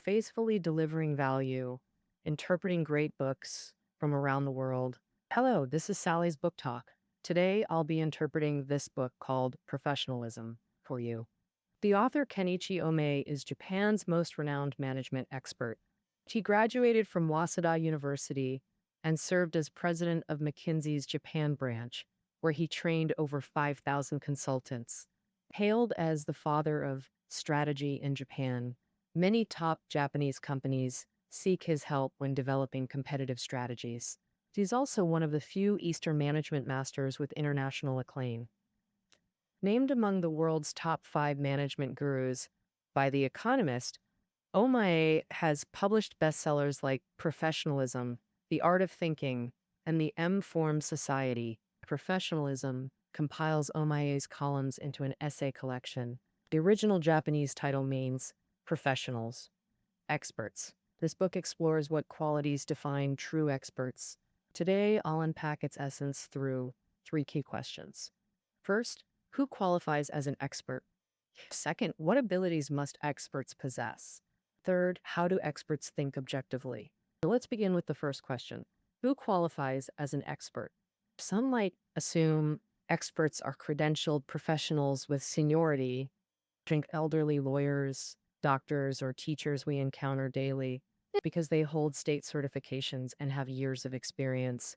faithfully delivering value, interpreting great books from around the world. Hello, this is Sally's Book Talk. Today, I'll be interpreting this book called Professionalism for you. The author Kenichi Ohmae is Japan's most renowned management expert. He graduated from Waseda University and served as president of McKinsey's Japan branch, where he trained over 5,000 consultants. Hailed as the father of strategy in Japan, many top Japanese companies seek his help when developing competitive strategies. He's also one of the few Eastern management masters with international acclaim. Named among the world's top 5 management gurus by The Economist, Ohmae has published bestsellers like Professionalism, The Art of Thinking, and The M-Form Society. Professionalism compiles Ohmae's columns into an essay collection. The original Japanese title means professionals, experts. This book explores what qualities define true experts. Today, I'll unpack its essence through 3 key questions. First, who qualifies as an expert? Second, what abilities must experts possess? Third, how do experts think objectively? So let's begin with the first question. Who qualifies as an expert? Some might assume experts are credentialed professionals with seniority, think elderly lawyers, doctors, or teachers we encounter daily, because they hold state certifications and have years of experience.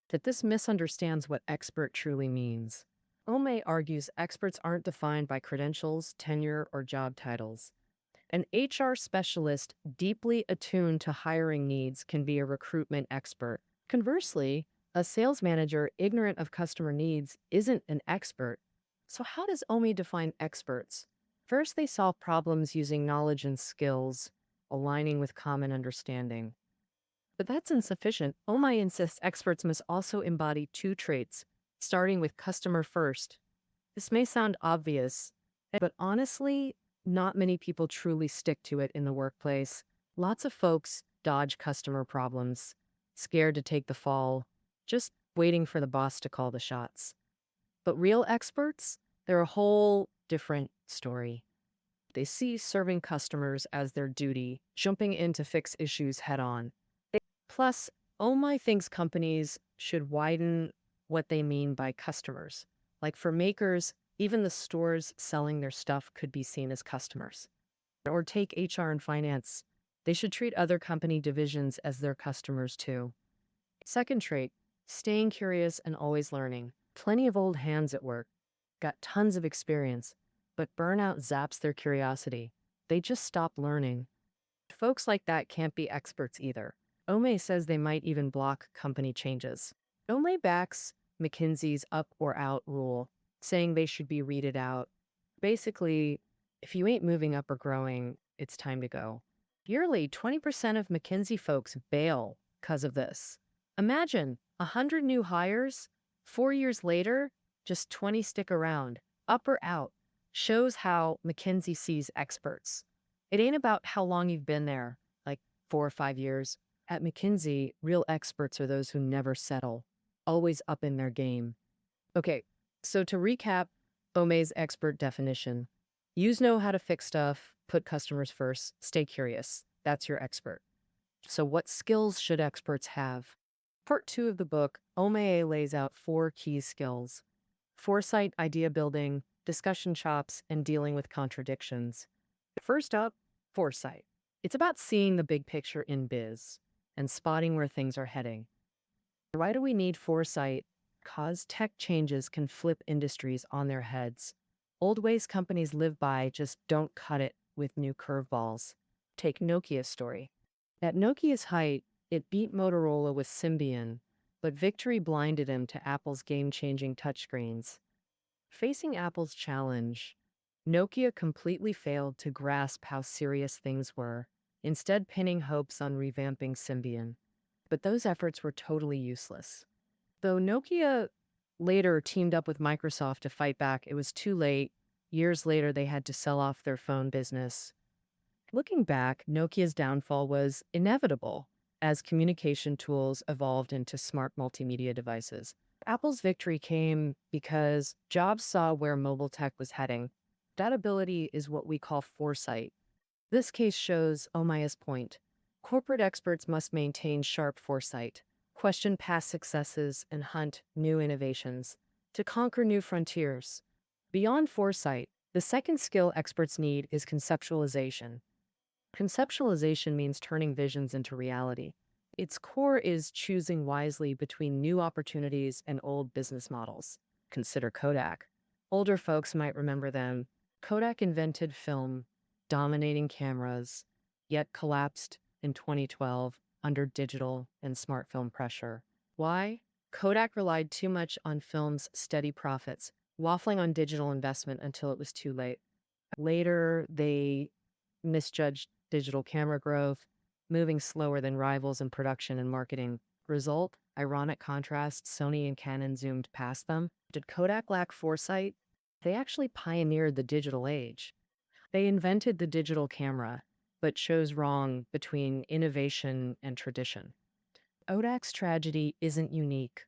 That this misunderstands what expert truly means. Ohmae argues experts aren't defined by credentials, tenure, or job titles. An HR specialist deeply attuned to hiring needs can be a recruitment expert. Conversely, a sales manager ignorant of customer needs isn't an expert. So how does Ohmae define experts? First, they solve problems using knowledge and skills, aligning with common understanding. But that's insufficient. Ohmae insists experts must also embody 2 traits, starting with customer first. This may sound obvious, but honestly, not many people truly stick to it in the workplace. Lots of folks dodge customer problems, scared to take the fall, just waiting for the boss to call the shots. But real experts, they're a whole different story. They see serving customers as their duty, jumping in to fix issues head on. Plus, Ohmae thinks companies should widen what they mean by customers. Like for makers, even the stores selling their stuff could be seen as customers. Or take HR and finance. They should treat other company divisions as their customers too. Second trait, staying curious and always learning. Plenty of old hands at work. Got tons of experience, but burnout zaps their curiosity. They just stop learning. Folks like that can't be experts either. Ohmae says they might even block company changes. Ohmae backs McKinsey's up or out rule, saying they should be weeded out. Basically, if you ain't moving up or growing, it's time to go. Yearly, 20% of McKinsey folks bail because of this. Imagine 100 new hires, 4 years later, just 20 stick around. Up or out shows how McKinsey sees experts. It ain't about how long you've been there, like 4 or 5 years. At McKinsey, real experts are those who never settle, always up in their game. Okay, so to recap Ohmae's expert definition, use know how to fix stuff, put customers first, stay curious. That's your expert. So what skills should experts have? Part 2 of the book, Ohmae lays out 4 key skills: foresight, idea building, discussion chops, and dealing with contradictions. First up, foresight. It's about seeing the big picture in biz and spotting where things are heading. Why do we need foresight? Because tech changes can flip industries on their heads. Old ways companies live by just don't cut it with new curveballs. Take Nokia's story. At Nokia's height, it beat Motorola with Symbian, but victory blinded him to Apple's game-changing touchscreens. Facing Apple's challenge, Nokia completely failed to grasp how serious things were, instead pinning hopes on revamping Symbian. But those efforts were totally useless. Though Nokia later teamed up with Microsoft to fight back, it was too late. Years later, they had to sell off their phone business. Looking back, Nokia's downfall was inevitable as communication tools evolved into smart multimedia devices. Apple's victory came because Jobs saw where mobile tech was heading. That ability is what we call foresight. This case shows Ohmae's point. Corporate experts must maintain sharp foresight, question past successes, and hunt new innovations to conquer new frontiers. Beyond foresight, the second skill experts need is conceptualization. Conceptualization means turning visions into reality. Its core is choosing wisely between new opportunities and old business models. Consider Kodak. Older folks might remember them. Kodak invented film, dominating cameras, yet collapsed in 2012 under digital and smartphone pressure. Why? Kodak relied too much on film's steady profits, waffling on digital investment until it was too late. Later, they misjudged digital camera growth, moving slower than rivals in production and marketing. Result, ironic contrast, Sony and Canon zoomed past them. Did Kodak lack foresight? They actually pioneered the digital age. They invented the digital camera, but chose wrong between innovation and tradition. Kodak's tragedy isn't unique.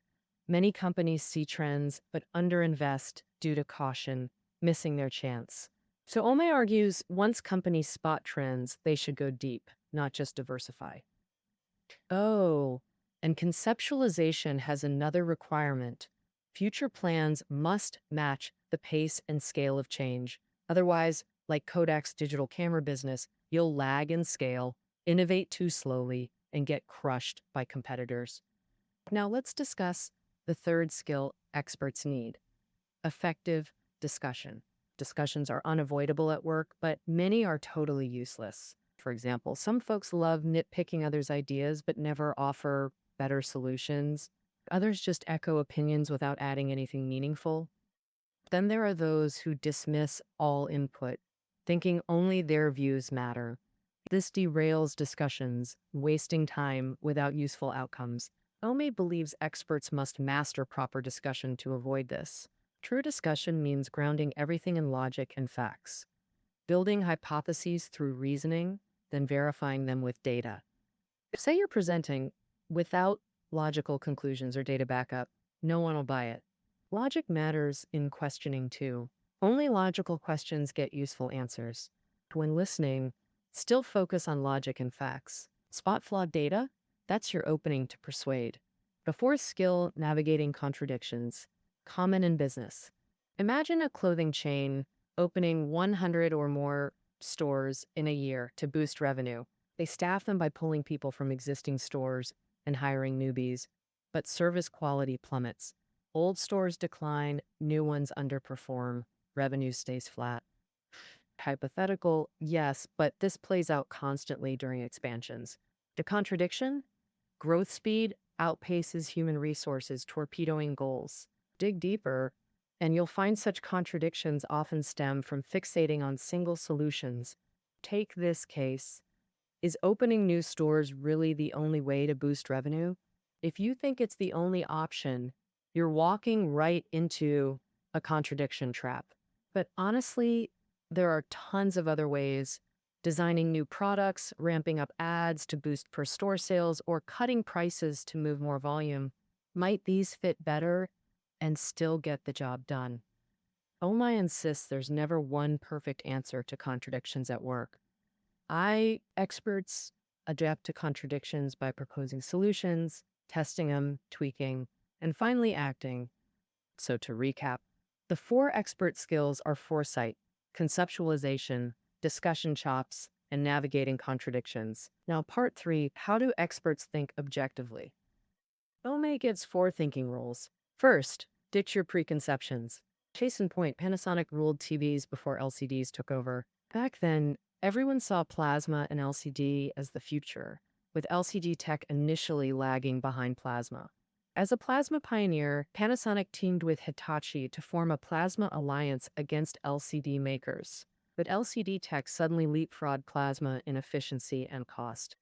Many companies see trends but underinvest due to caution, missing their chance. So Ohmae argues once companies spot trends, they should go deep, not just diversify. Oh, and conceptualization has another requirement. Future plans must match the pace and scale of change. Otherwise, like Kodak's digital camera business, you'll lag in scale, innovate too slowly, and get crushed by competitors. Now let's discuss the third skill experts need: effective discussion. Discussions are unavoidable at work, but many are totally useless. For example, some folks love nitpicking others' ideas but never offer better solutions. Others just echo opinions without adding anything meaningful. Then there are those who dismiss all input, thinking only their views matter. This derails discussions, wasting time without useful outcomes. Ohmae believes experts must master proper discussion to avoid this. True discussion means grounding everything in logic and facts, building hypotheses through reasoning, then verifying them with data. Say you're presenting without logical conclusions or data backup, no one will buy it. Logic matters in questioning too. Only logical questions get useful answers. When listening, still focus on logic and facts. Spot flawed data? That's your opening to persuade. The fourth skill, navigating contradictions. Common in business. Imagine a clothing chain opening 100 or more stores in a year to boost revenue. They staff them by pulling people from existing stores and hiring newbies, but service quality plummets. Old stores decline, new ones underperform, revenue stays flat. Hypothetical, yes, but this plays out constantly during expansions. The contradiction? Growth speed outpaces human resources, torpedoing goals. Dig deeper, and you'll find such contradictions often stem from fixating on single solutions. Take this case. Is opening new stores really the only way to boost revenue? If you think it's the only option, you're walking right into a contradiction trap. But honestly, there are tons of other ways. Designing new products, ramping up ads to boost per store sales, or cutting prices to move more volume. Might these fit better and still get the job done? Ohmae insists there's never one perfect answer to contradictions at work. Experts adapt to contradictions by proposing solutions, testing them, tweaking, and finally acting. So to recap, the four expert skills are foresight, conceptualization, discussion chops, and navigating contradictions. Now, part 3, how do experts think objectively? Ohmae gives 4 thinking rules. First, ditch your preconceptions. Case in point, Panasonic ruled TVs before LCDs took over. Back then, everyone saw plasma and LCD as the future, with LCD tech initially lagging behind plasma. As a plasma pioneer, Panasonic teamed with Hitachi to form a plasma alliance against LCD makers. But LCD tech suddenly leapfrogged plasma in efficiency and cost.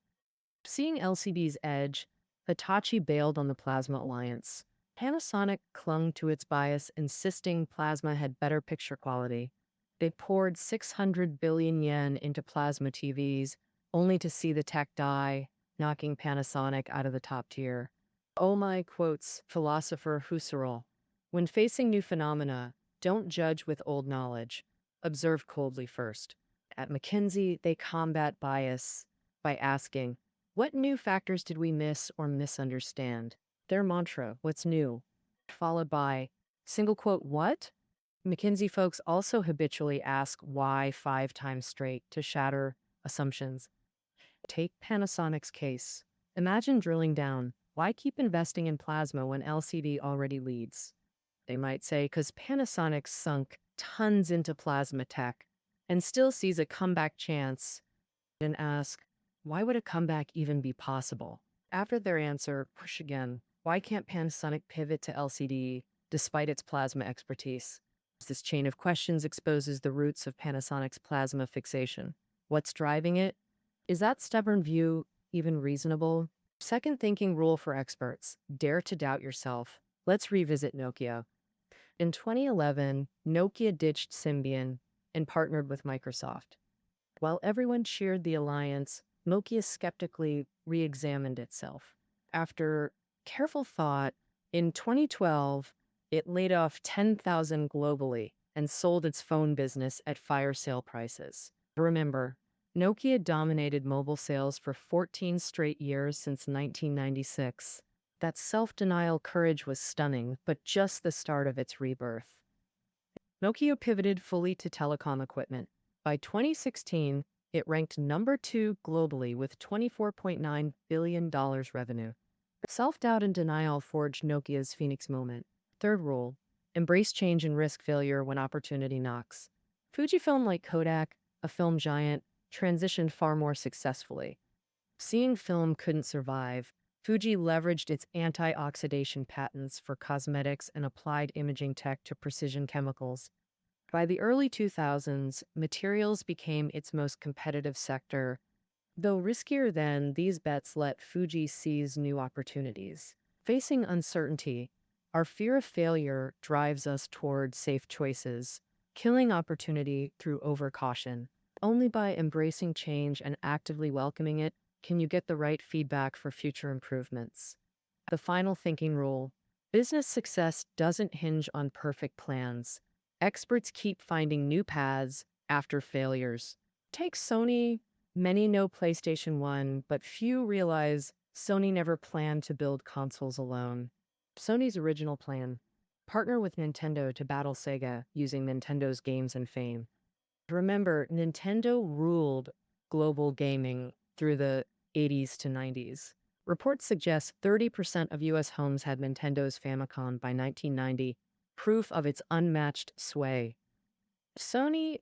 Seeing LCD's edge, Hitachi bailed on the plasma alliance. Panasonic clung to its bias, insisting plasma had better picture quality. They poured 600 billion yen into plasma TVs, only to see the tech die, knocking Panasonic out of the top tier. Ohmae quotes philosopher Husserl, "When facing new phenomena, don't judge with old knowledge. Observe coldly first." At McKinsey, they combat bias by asking, what new factors did we miss or misunderstand? Their mantra, what's new? Followed by, single quote, what? McKinsey folks also habitually ask why 5 times straight to shatter assumptions. Take Panasonic's case. Imagine drilling down. Why keep investing in plasma when LCD already leads? They might say, because Panasonic sunk tons into plasma tech and still sees a comeback chance, and ask, why would a comeback even be possible? After their answer, push again. Why can't Panasonic pivot to LCD despite its plasma expertise? This chain of questions exposes the roots of Panasonic's plasma fixation. What's driving it? Is that stubborn view even reasonable? Second thinking rule for experts: dare to doubt yourself. Let's revisit Nokia. In 2011, Nokia ditched Symbian and partnered with Microsoft. While everyone cheered the alliance, Nokia skeptically re examined itself. After careful thought, in 2012, it laid off 10,000 globally and sold its phone business at fire sale prices. Remember, Nokia dominated mobile sales for 14 straight years since 1996. That self denial courage was stunning, but just the start of its rebirth. Nokia pivoted fully to telecom equipment. By 2016, it ranked number 2 globally with $24.9 billion revenue. Self-doubt and denial forged Nokia's Phoenix moment. Third rule: embrace change and risk failure when opportunity knocks. Fujifilm, like Kodak, a film giant, transitioned far more successfully. Seeing film couldn't survive, Fuji leveraged its anti-oxidation patents for cosmetics and applied imaging tech to precision chemicals. By the early 2000s, materials became its most competitive sector. Though riskier then, these bets let Fuji seize new opportunities. Facing uncertainty, our fear of failure drives us toward safe choices, killing opportunity through overcaution. Only by embracing change and actively welcoming it can you get the right feedback for future improvements. The final thinking rule: business success doesn't hinge on perfect plans. Experts keep finding new paths after failures. Take Sony. Many know PlayStation 1, but few realize Sony never planned to build consoles alone. Sony's original plan: partner with Nintendo to battle Sega using Nintendo's games and fame. Remember, Nintendo ruled global gaming through the 80s to 90s. Reports suggest 30% of US homes had Nintendo's Famicom by 1990, proof of its unmatched sway. Sony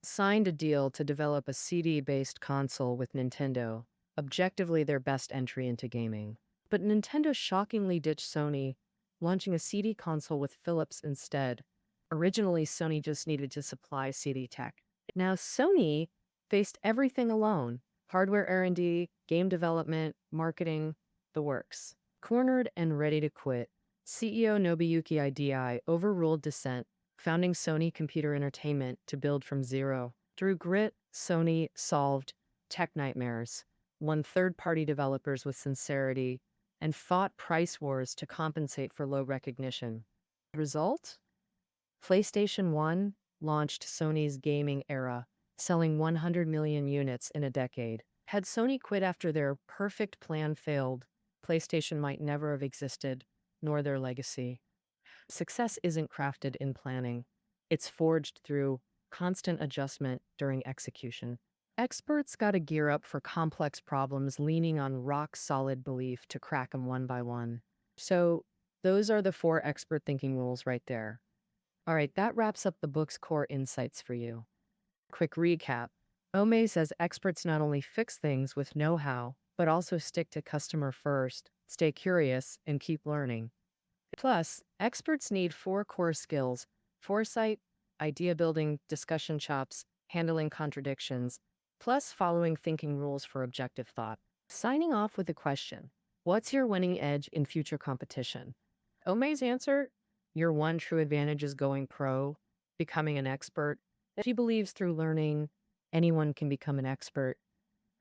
signed a deal to develop a CD-based console with Nintendo, objectively their best entry into gaming. But Nintendo shockingly ditched Sony, launching a CD console with Philips instead. Originally, Sony just needed to supply CD tech. Now Sony faced everything alone: hardware R&D, game development, marketing, the works. Cornered and ready to quit, CEO Nobuyuki Idei overruled dissent, founding Sony Computer Entertainment to build from zero. Through grit, Sony solved tech nightmares, won third-party developers with sincerity, and fought price wars to compensate for low recognition. Result? PlayStation 1 launched Sony's gaming era, selling 100 million units in a decade. Had Sony quit after their perfect plan failed, PlayStation might never have existed, nor their legacy. Success isn't crafted in planning. It's forged through constant adjustment during execution. Experts got to gear up for complex problems, leaning on rock-solid belief to crack them one by one. So those are the 4 expert thinking rules right there. All right, that wraps up the book's core insights for you. Quick recap. Ohmae says experts not only fix things with know-how, but also stick to customer first, stay curious, and keep learning. Plus, experts need 4 core skills: foresight, idea building, discussion chops, handling contradictions, plus following thinking rules for objective thought. Signing off with a question: what's your winning edge in future competition? Ohmae's answer: your one true advantage is going pro, becoming an expert. She believes through learning, anyone can become an expert.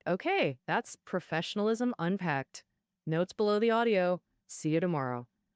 Okay, that's professionalism unpacked. Notes below the audio. See you tomorrow.